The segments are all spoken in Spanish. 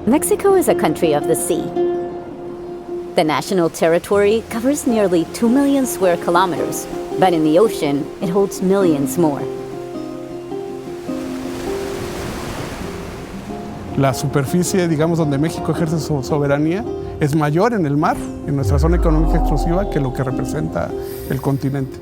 Mexico is a country of the sea. The national territory covers nearly 2 million square kilometers, but in the ocean, it holds millions more. La superficie, digamos, donde México ejerce su soberanía es mayor en el mar, en nuestra zona económica exclusiva, que lo que representa el continente.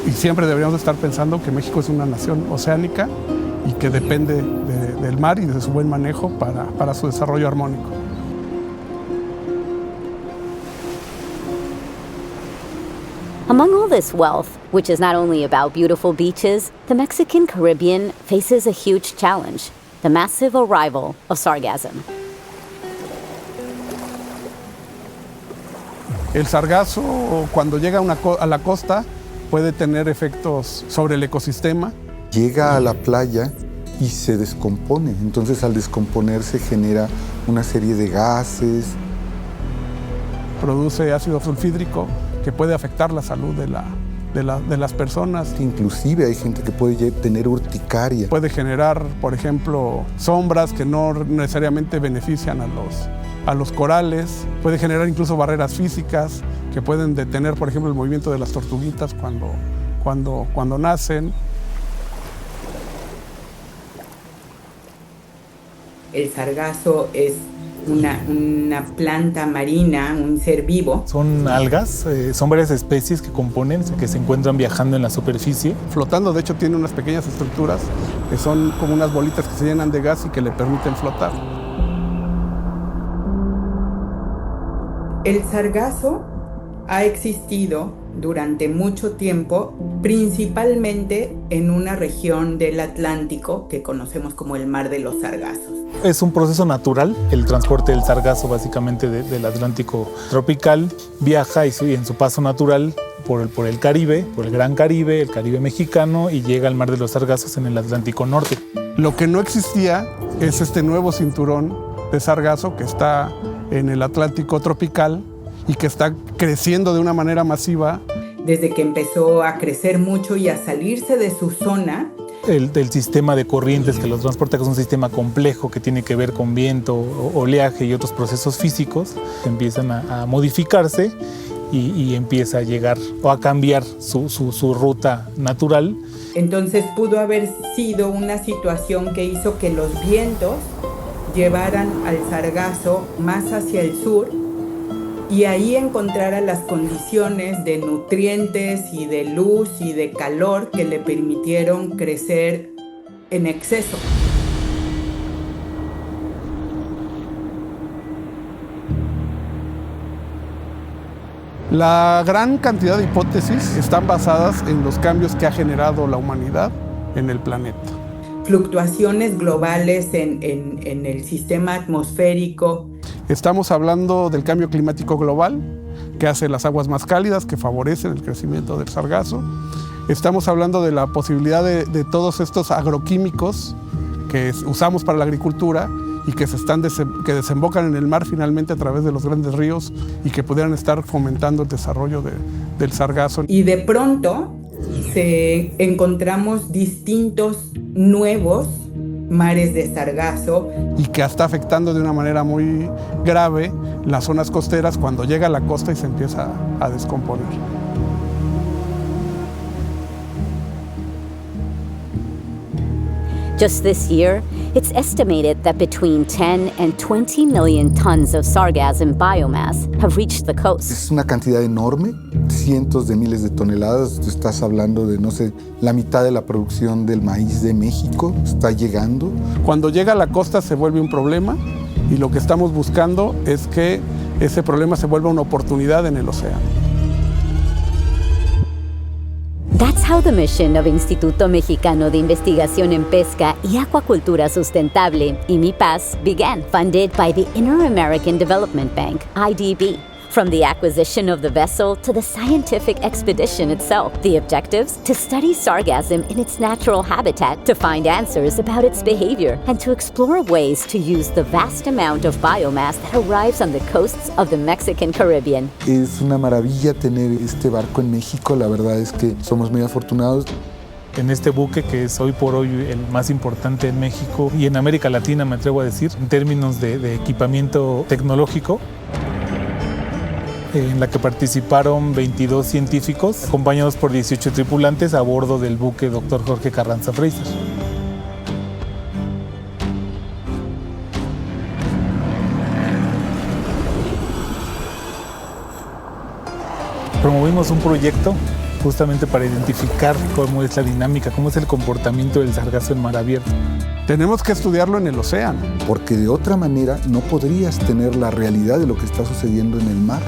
Y siempre deberíamos estar pensando que México es una nación oceánica y que depende del mar y de su buen manejo para su desarrollo armónico. Among all this wealth, which is not only about beautiful beaches, the Mexican Caribbean faces a huge challenge: the massive arrival of sargassum. El sargazo, cuando llega a la costa, puede tener efectos sobre el ecosistema. Llega a la playa y se descompone. Entonces, al descomponerse genera una serie de gases. Produce ácido sulfídrico que puede afectar la salud de las personas. Inclusive hay gente que puede tener urticaria. Puede generar, por ejemplo, sombras que no necesariamente benefician a los corales. Puede generar incluso barreras físicas que pueden detener, por ejemplo, el movimiento de las tortuguitas cuando nacen. El sargazo es una planta marina, un ser vivo. Son algas, son varias especies que se encuentran viajando en la superficie. Flotando, de hecho, tiene unas pequeñas estructuras que son como unas bolitas que se llenan de gas y que le permiten flotar. El sargazo ha existido durante mucho tiempo, principalmente en una región del Atlántico que conocemos como el Mar de los Sargazos. Es un proceso natural, el transporte del sargazo básicamente del Atlántico tropical, viaja y en su paso natural por el Caribe, por el Gran Caribe, el Caribe mexicano, y llega al Mar de los Sargazos en el Atlántico Norte. Lo que no existía es este nuevo cinturón de sargazo que está en el Atlántico tropical y que está creciendo de una manera masiva. Desde que empezó a crecer mucho y a salirse de su zona. El sistema de corrientes que los transporta, que es un sistema complejo que tiene que ver con viento, oleaje y otros procesos físicos, empiezan a modificarse y empieza a llegar o a cambiar su ruta natural. Entonces pudo haber sido una situación que hizo que los vientos llevaran al sargazo más hacia el sur y ahí encontrara las condiciones de nutrientes y de luz y de calor que le permitieron crecer en exceso. La gran cantidad de hipótesis están basadas en los cambios que ha generado la humanidad en el planeta. Fluctuaciones globales en el sistema atmosférico. Estamos hablando del cambio climático global, que hace las aguas más cálidas, que favorecen el crecimiento del sargazo. Estamos hablando de la posibilidad de todos estos agroquímicos que usamos para la agricultura y que que desembocan en el mar finalmente a través de los grandes ríos y que pudieran estar fomentando el desarrollo del sargazo. Y de pronto encontramos distintos nuevos mares de sargazo. Y que está afectando de una manera muy grave las zonas costeras cuando llega a la costa y se empieza a descomponer. Just this year, it's estimated that between 10 and 20 million tons of sargassum biomass have reached the coast. Es una cantidad enorme, cientos de miles de toneladas. Tú estás hablando de, no sé, la mitad de la producción del maíz de México está llegando. Cuando llega a la costa se vuelve un problema y lo que estamos buscando es que ese problema se vuelva una oportunidad en el océano. That's how the mission of Instituto Mexicano de Investigación en Pesca y Acuacultura Sustentable, IMIPAS, began, funded by the Inter-American Development Bank, IDB. From the acquisition of the vessel to the scientific expedition itself, the objectives: to study sargassum in its natural habitat, to find answers about its behavior, and to explore ways to use the vast amount of biomass that arrives on the coasts of the Mexican Caribbean. Es una maravilla tener este barco en México, la verdad es que somos muy afortunados. en este buque que es hoy por hoy el más importante en México y en América Latina, me atrevo a decir, en términos de equipamiento tecnológico, en la que participaron 22 científicos acompañados por 18 tripulantes a bordo del buque Dr. Jorge Carranza Fraser. Promovimos un proyecto justamente para identificar cómo es la dinámica, cómo es el comportamiento del sargazo en mar abierto. Tenemos que estudiarlo en el océano. Porque de otra manera no podrías tener la realidad de lo que está sucediendo en el mar.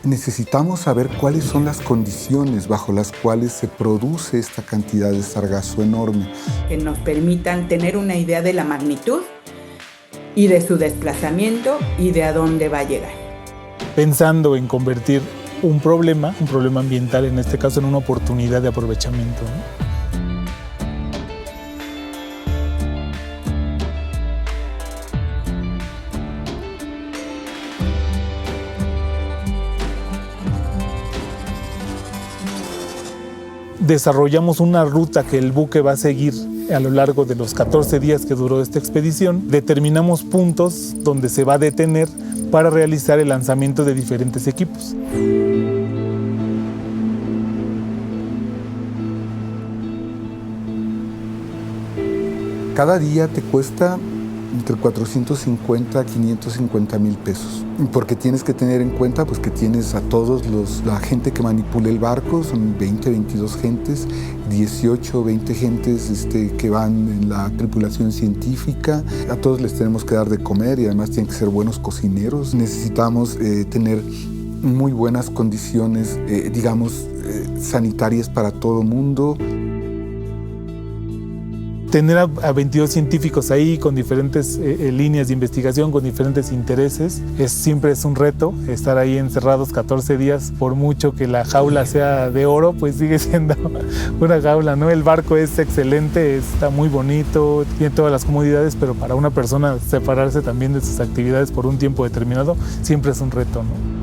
Necesitamos saber cuáles son las condiciones bajo las cuales se produce esta cantidad de sargazo enorme. Que nos permitan tener una idea de la magnitud y de su desplazamiento y de a dónde va a llegar. Pensando en convertir un problema ambiental en este caso, en una oportunidad de aprovechamiento, ¿no? Desarrollamos una ruta que el buque va a seguir a lo largo de los 14 días que duró esta expedición. Determinamos puntos donde se va a detener para realizar el lanzamiento de diferentes equipos. Cada día te cuesta entre 450 a 550 mil pesos. Porque tienes que tener en cuenta pues, que tienes a todos la gente que manipula el barco, son 20, 22 gentes, 18, 20 gentes que van en la tripulación científica. A todos les tenemos que dar de comer y además tienen que ser buenos cocineros. Necesitamos tener muy buenas condiciones, sanitarias para todo el mundo. Tener a 22 científicos ahí con diferentes líneas de investigación, con diferentes intereses, siempre es un reto. Estar ahí encerrados 14 días, por mucho que la jaula sea de oro, pues sigue siendo una jaula, ¿no? El barco es excelente, está muy bonito, tiene todas las comodidades, pero para una persona separarse también de sus actividades por un tiempo determinado siempre es un reto, ¿no?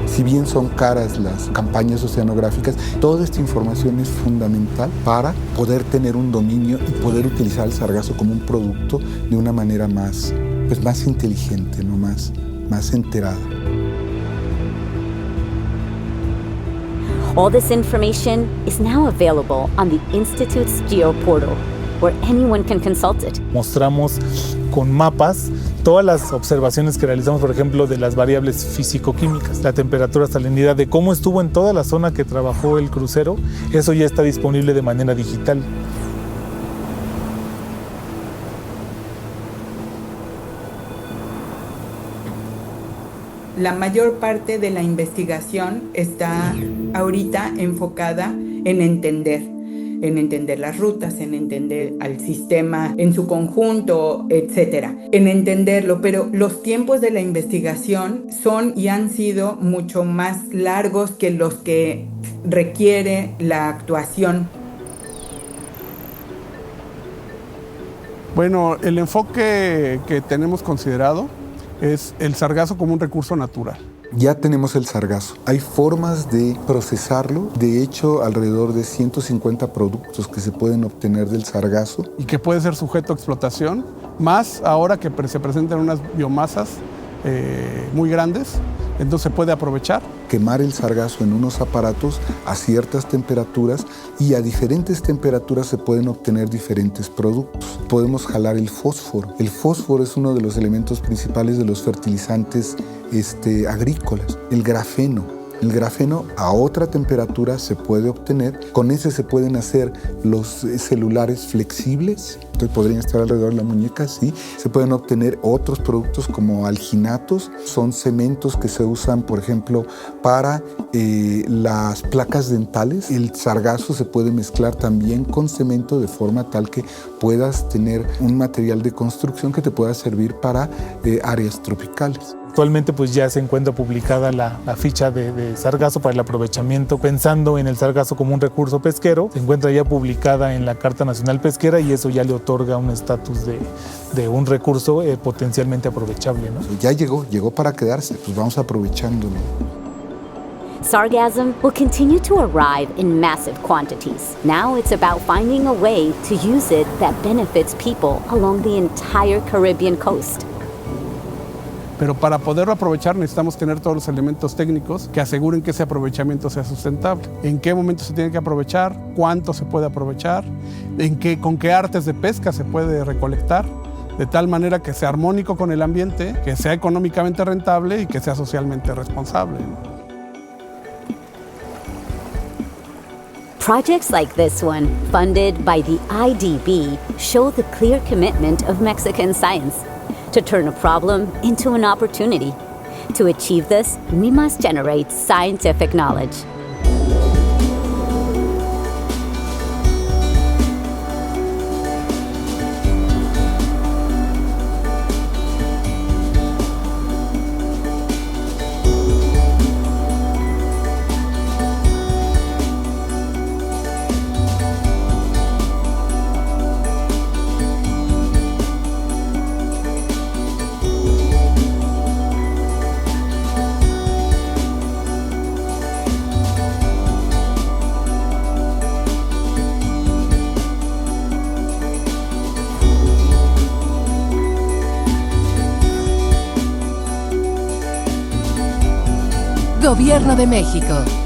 Si bien son caras las campañas oceanográficas, toda esta información es fundamental para poder tener un dominio y poder utilizar el sargazo como un producto de una manera más inteligente, ¿no? más enterada. All this information is now available on the Institute's GeoPortal, where anyone can consult it. Mostramos con mapas todas las observaciones que realizamos, por ejemplo, de las variables físico-químicas, la temperatura, salinidad, de cómo estuvo en toda la zona que trabajó el crucero. Eso ya está disponible de manera digital. La mayor parte de la investigación está ahorita enfocada en entender las rutas, en entender al sistema en su conjunto, etcétera, en entenderlo, pero los tiempos de la investigación son y han sido mucho más largos que los que requiere la actuación. Bueno, el enfoque que tenemos considerado es el sargazo como un recurso natural. Ya tenemos el sargazo. Hay formas de procesarlo. De hecho, alrededor de 150 productos que se pueden obtener del sargazo. Y que puede ser sujeto a explotación, más ahora que se presentan unas biomasas muy grandes, entonces se puede aprovechar. Quemar el sargazo en unos aparatos a ciertas temperaturas y a diferentes temperaturas se pueden obtener diferentes productos. Podemos jalar el fósforo. El fósforo es uno de los elementos principales de los fertilizantes agrícolas. El grafeno. El grafeno a otra temperatura se puede obtener. Con ese se pueden hacer los celulares flexibles. Entonces podrían estar alrededor de la muñeca, sí. Se pueden obtener otros productos como alginatos. Son cementos que se usan, por ejemplo, para las placas dentales. El sargazo se puede mezclar también con cemento de forma tal que puedas tener un material de construcción que te pueda servir para áreas tropicales. Actualmente pues ya se encuentra publicada la ficha de sargazo para el aprovechamiento, pensando en el sargazo como un recurso pesquero. Se encuentra ya publicada en la Carta Nacional Pesquera y eso ya le otorga un estatus de un recurso potencialmente aprovechable, ¿no? Ya llegó para quedarse, pues vamos aprovechándolo. Sargassum will continue to arrive in massive quantities. Now it's about finding a way to use it that benefits people along the entire Caribbean coast. Pero para poderlo aprovechar necesitamos tener todos los elementos técnicos que aseguren que ese aprovechamiento sea sustentable. En qué momento se tiene que aprovechar, cuánto se puede aprovechar, con qué artes de pesca se puede recolectar, de tal manera que sea armónico con el ambiente, que sea económicamente rentable y que sea socialmente responsable. Projects like this one, funded by the IDB, show the clear commitment of Mexican science to turn a problem into an opportunity. To achieve this, we must generate scientific knowledge. Gobierno de México.